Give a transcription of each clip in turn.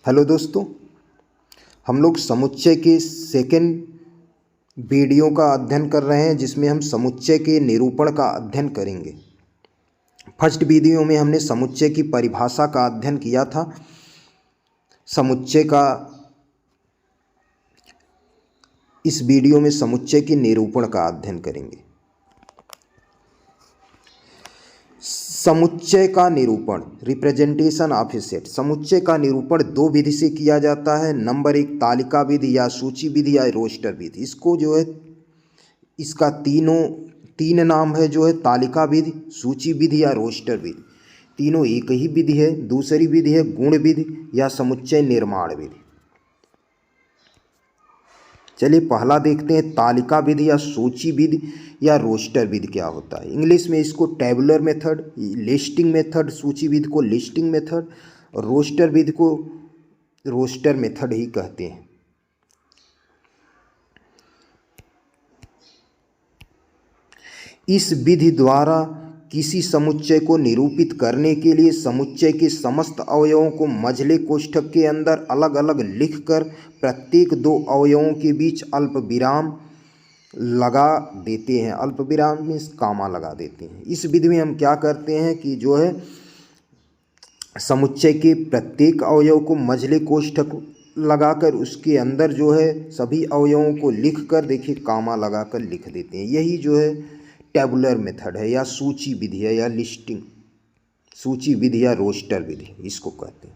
Hello दोस्तों, हम लोग समुच्चय के सेकंड वीडियो का अध्ययन कर रहे हैं जिसमें हम समुच्चय के निरूपण का अध्ययन करेंगे। फर्स्ट वीडियो में हमने समुच्चय की परिभाषा का अध्ययन किया था। इस वीडियो में समुच्चय के निरूपण का अध्ययन करेंगे। समुच्चय का निरूपण, रिप्रेजेंटेशन ऑफ ए सेट। समुच्चय का निरूपण दो विधि से किया जाता है। नंबर एक, तालिका विधि या सूची विधि या रोस्टर विधि। इसको जो है इसका तीन नाम है, जो है तालिका विधि, सूची विधि या रोस्टर विधि। तीनों एक ही विधि है। दूसरी विधि है गुण विधि या समुच्चय निर्माण विधि। चलिए पहला देखते हैं, तालिका विधि या सूची विधि या रोस्टर विधि क्या होता है। इंग्लिश में इसको टेबुलर मेथड, लिस्टिंग मेथड, सूची विधि को लिस्टिंग मेथड और रोस्टर विधि को रोस्टर मेथड ही कहते हैं। इस विधि द्वारा किसी समुच्चय को निरूपित करने के लिए समुच्चय के समस्त अवयवों को मझले कोष्ठक के अंदर अलग अलग लिखकर प्रत्येक दो अवयवों के बीच अल्प विराम लगा देते हैं। अल्प विराम में कामा लगा देते हैं। इस विधि में हम क्या करते हैं कि जो है समुच्चय के प्रत्येक अवयव को मझले कोष्ठक लगाकर उसके अंदर जो है सभी अवयवों को लिखकर, देखिए, कामा लगाकर लिख देते हैं। यही जो है टेबुलर मेथड है या सूची विधि है या लिस्टिंग सूची विधि या रोस्टर विधि इसको कहते हैं।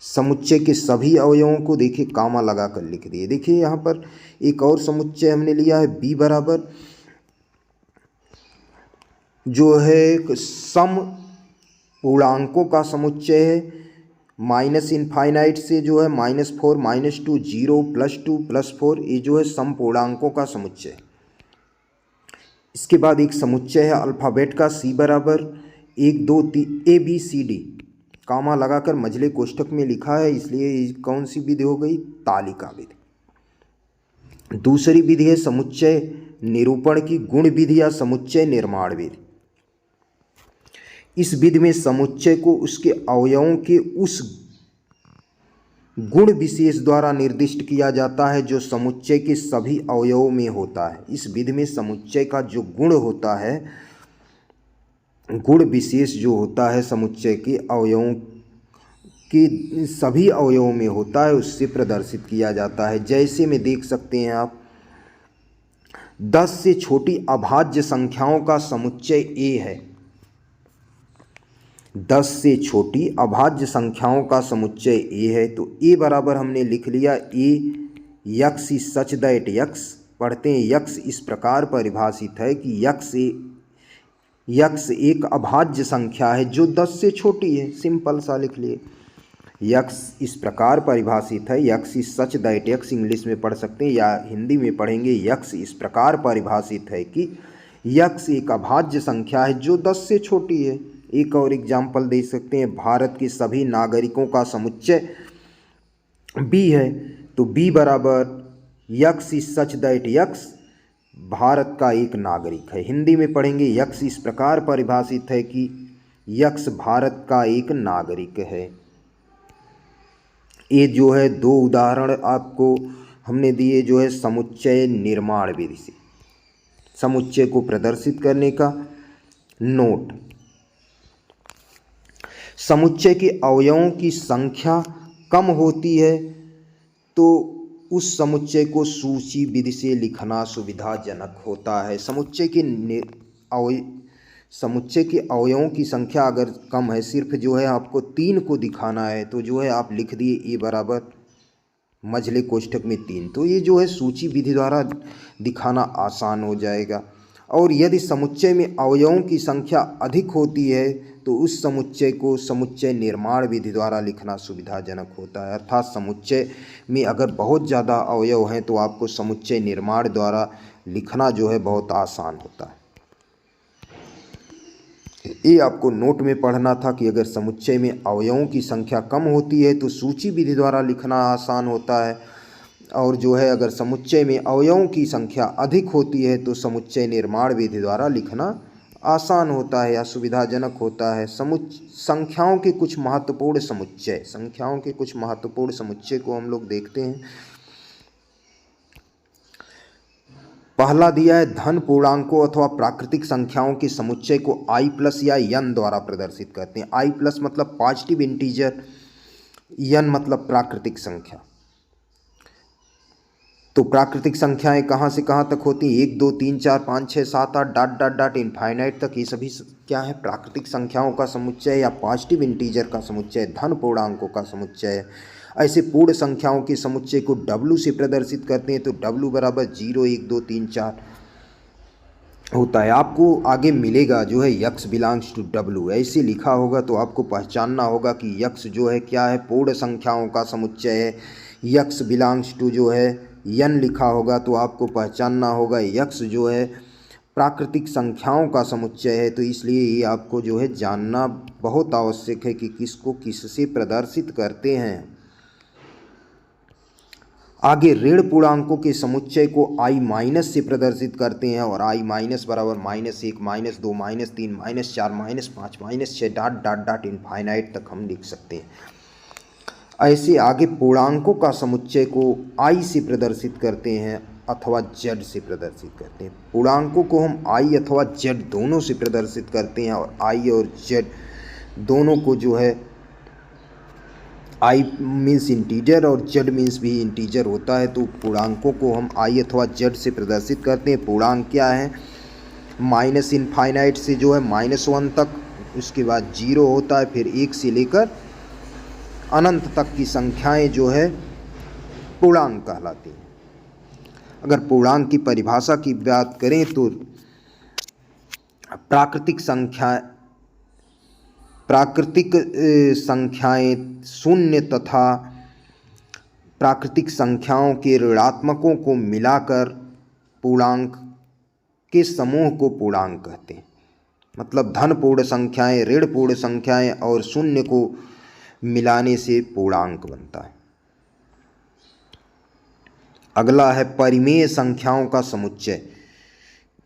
समुच्चय के सभी अवयवों को देखिए कामा लगाकर लिख दिए। देखिए यहाँ पर एक और समुच्चय हमने लिया है, बी बराबर जो है सम पूर्णांकों का समुच्चय है। माइनस इनफाइनाइट से जो है -4, -2, 0, +2, +4, ये जो है सम पूर्णांकों का समुच्चय है। इसके बाद एक समुच्चय है अल्फ़ाबेट का, सी बराबर 1, 2, 3 ABCD, कामा लगाकर मझले कोष्ठक में लिखा है, इसलिए कौन सी विधि हो गई? तालिका विधि। दूसरी विधि है समुच्चय निरूपण की, गुण विधि या समुच्चय निर्माण विधि। इस विधि में समुच्चय को उसके अवयवों के उस गुण विशेष द्वारा निर्दिष्ट किया जाता है जो समुच्चय के सभी अवयवों में होता है। इस विधि में समुच्चय का जो गुण होता है, गुण विशेष जो होता है समुच्चय के अवयवों के सभी अवयवों में होता है, उससे प्रदर्शित किया जाता है। जैसे में देख सकते हैं आप, 10 से छोटी अभाज्य संख्याओं का समुच्चय A है। 10 से छोटी अभाज्य संख्याओं का समुच्चय A है, तो A बराबर हमने लिख लिया, A x is such that x. पढ़ते हैं, यक्स इस प्रकार परिभाषित है कि यक्स एक अभाज्य संख्या है जो 10 से छोटी है। सिंपल सा लिख लिए। यक्स इस प्रकार परिभाषित है, x is such that x English में पढ़ सकते हैं या हिंदी में पढ़ेंगे, यक्स इस प्रकार परिभाषित है कि यक्स एक अभाज्य संख्या है जो 10 से छोटी है। एक और एग्जाम्पल दे सकते हैं, भारत के सभी नागरिकों का समुच्चय बी है, तो बी बराबर x is such that x Bharat का एक नागरिक है। हिंदी में पढ़ेंगे, यक्स इस प्रकार परिभाषित है कि यक्स भारत का एक नागरिक है। ये जो है दो उदाहरण आपको हमने दिए जो है समुच्चय निर्माण विधि से, समुच्चय को प्रदर्शित करने का। नोट, समुच्चय के अवयवों की संख्या कम होती है तो उस समुच्चय को सूची विधि से लिखना सुविधाजनक होता है। समुच्चय के अवयवों की संख्या अगर कम है, सिर्फ जो है आपको 3 को दिखाना है, तो जो है आप लिख दिए A बराबर मझले कोष्ठक में 3, तो ये जो है सूची विधि द्वारा दिखाना आसान हो जाएगा। और यदि समुच्चय में अवयवों की संख्या अधिक होती है तो उस समुच्चय को समुच्चय निर्माण विधि द्वारा लिखना सुविधाजनक होता है। अर्थात समुच्चय में अगर बहुत ज़्यादा अवयव हैं तो आपको समुच्चय निर्माण द्वारा लिखना जो है बहुत आसान होता है। ये आपको नोट में पढ़ना था कि अगर समुच्चय में अवयवों की संख्या कम होती है तो सूची विधि द्वारा लिखना आसान होता है, और जो है अगर समुच्चय में अवयवों की संख्या अधिक होती है तो समुच्चय निर्माण विधि द्वारा लिखना आसान होता है या सुविधाजनक होता है। संख्याओं के कुछ महत्वपूर्ण समुच्चय, संख्याओं के कुछ महत्वपूर्ण समुच्चय को हम लोग देखते हैं। पहला दिया है धन पूर्णांकों अथवा प्राकृतिक संख्याओं के समुच्चय को i प्लस या n द्वारा प्रदर्शित करते हैं। i प्लस मतलब पॉजिटिव इंटीजर, n मतलब प्राकृतिक संख्या। तो प्राकृतिक संख्याएं कहाँ से कहाँ तक होती हैं? 1 2 3 4 5 6 7 8 डॉट डॉट डॉट इनफाइनाइट तक, ये सभी क्या है? प्राकृतिक संख्याओं का समुच्चय या पॉजिटिव इंटीजर का समुच्चय, धन पूर्णांकों का समुच्चय। ऐसे पूर्ण संख्याओं के समुच्चय को w से प्रदर्शित करते हैं। तो w बराबर 0 1 2 3 4 होता है। आपको आगे मिलेगा जो है x बिलोंग्स टू w, ऐसे लिखा होगा तो आपको पहचानना होगा कि x जो है क्या है? पूर्ण संख्याओं का समुच्चय है। x बिलोंग्स टू जो है n लिखा होगा तो आपको पहचानना होगा x जो है प्राकृतिक संख्याओं का समुच्चय है। तो इसलिए ये आपको जो है जानना बहुत आवश्यक है कि किसको किससे प्रदर्शित करते हैं। आगे ऋण पूर्णांकों के समुच्चय को i माइनस से प्रदर्शित करते हैं और i माइनस बराबर -1 -2 -3 -4 -5 -6 डॉट डॉट डॉट इनफाइनाइट तक हम लिख सकते हैं। ऐसे आगे पूर्णांकों का समुच्चय को i से प्रदर्शित करते हैं अथवा z से प्रदर्शित करते हैं। पूर्णांकों को हम i अथवा z दोनों से प्रदर्शित करते हैं और i और z दोनों को जो है i मीन्स इंटीजर और z मीन्स भी इंटीजर होता है। तो पूर्णांकों को हम i अथवा z से प्रदर्शित करते हैं। पूर्णांक क्या है? माइनस इनफाइनाइट से जो है -1 तक, उसके बाद 0 होता है, फिर 1 से लेकर अनंत तक की संख्याएं जो है पूर्णांक कहलाती हैं। अगर पूर्णांक की परिभाषा की बात करें तो प्राकृतिक संख्याएं शून्य तथा प्राकृतिक संख्याओं के ऋणात्मकों को मिलाकर पूर्णांक के समूह को पूर्णांक कहते हैं। मतलब धन पूर्ण संख्याएं, ऋण पूर्ण संख्याएं और शून्य को मिलाने से पूर्णांक बनता है। अगला है परिमेय संख्याओं का समुच्चय,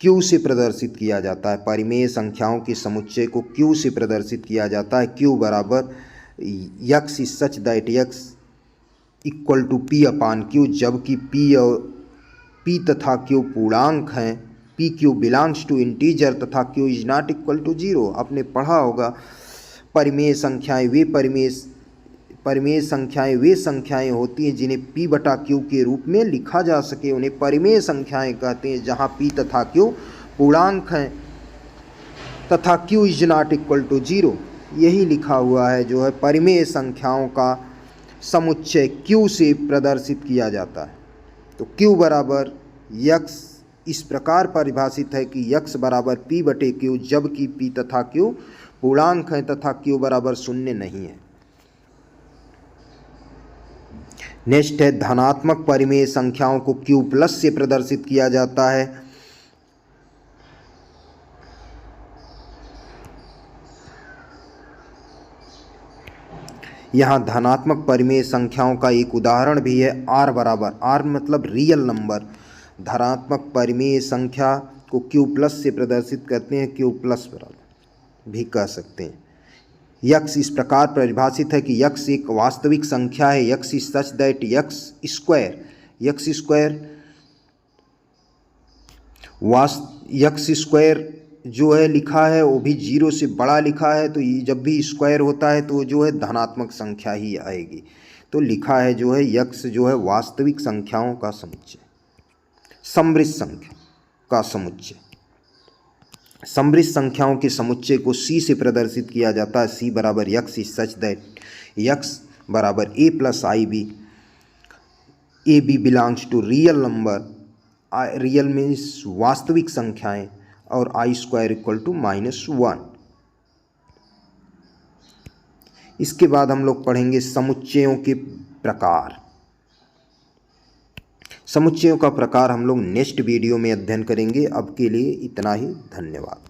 q से प्रदर्शित किया जाता है। परिमेय संख्याओं के समुच्चय को q से प्रदर्शित किया जाता है। q बराबर x is such that x equal to p upon q, जबकि p तथा q पूर्णांक हैं। p q belongs to integer तथा q is not equal to 0। आपने पढ़ा होगा परिमेय संख्याएं वे संख्याएं होती हैं जिन्हें p बटा q के रूप में लिखा जा सके, उन्हें परिमेय संख्याएं कहते हैं। जहां p तथा q पूर्णांक हैं तथा q is not equal to 0, यही लिखा हुआ है जो है परिमेय संख्याओं का समुच्चय q से प्रदर्शित किया जाता है। तो q बराबर x इस प्रकार परिभाषित है कि x बराबर p बटे q, जबकि p तथा q पूर्णांक हैं तथा q बराबर 0 नहीं है। नेक्स्ट है धनात्मक परिमेय संख्याओं को q प्लस से प्रदर्शित किया जाता है। यहाँ धनात्मक परिमेय संख्याओं का एक उदाहरण भी है। r बराबर, r मतलब रियल नंबर, धनात्मक परिमेय संख्या को q प्लस से प्रदर्शित करते हैं। q प्लस बराबर भी कह सकते हैं। x इस प्रकार परिभाषित है कि x एक वास्तविक संख्या है। x is such that x square जो है लिखा है वो भी 0 से बड़ा लिखा है। तो ये जब भी स्क्वायर होता है तो जो है धनात्मक संख्या ही आएगी। तो लिखा है जो है x जो है वास्तविक संख्याओं का समुच्चय, समृद्ध संख्या का समुच्चय। समृद्ध संख्याओं के समुच्चय को c से प्रदर्शित किया जाता है। c बराबर x is such that x बराबर a plus i b, a b belongs to real number, real means वास्तविक संख्याएं, और आई स्क्वायर इक्वल टू -1। इसके बाद हम लोग पढ़ेंगे समुच्चयों के प्रकार। समुच्चयों का प्रकार हम लोग नेक्स्ट वीडियो में अध्ययन करेंगे। अब के लिए इतना ही, धन्यवाद।